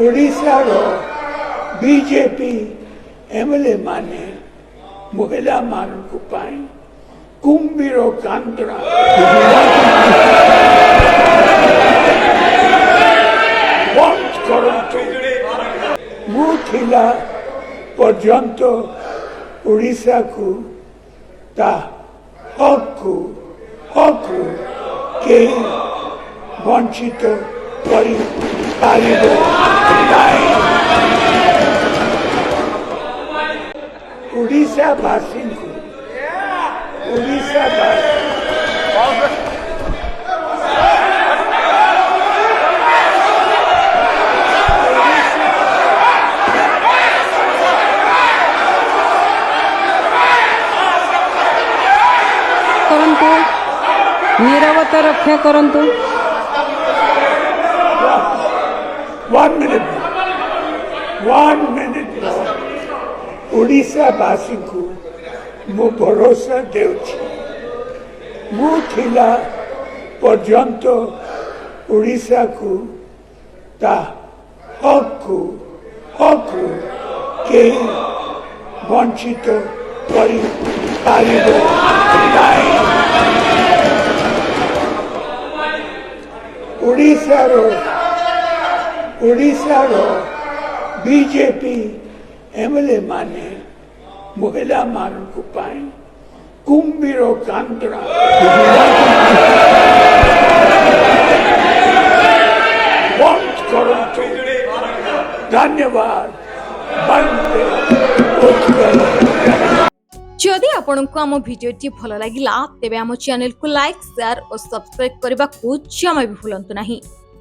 ओडिशार BJP MLA माने महिला मानक कुंभीर कांतरा बंद करतु मुथिला पर्यंत ओडिशा को ता हकु हकु के वंचित करि पारिबो नाही। ओडिशावासी को ओडिशावासी नीरवता रक्षा करंतु। 1 मिनिट ओडिशावासी को मु भरोसा देउछि मुथिला पर्यंत ओडिशा को ता हकु हकु के वंचित करि पारिबो नाही। ओडिशार बीजेपी एमएलए माने महिला मानक कुंभीर कांतरा बंद करतु। धन्यवाद। जदि आपंक आम भिडी भल लगा तेब आम चैनल को लाइक शेयर और सब्सक्राइब करने को जमा भी भूलु नहीं।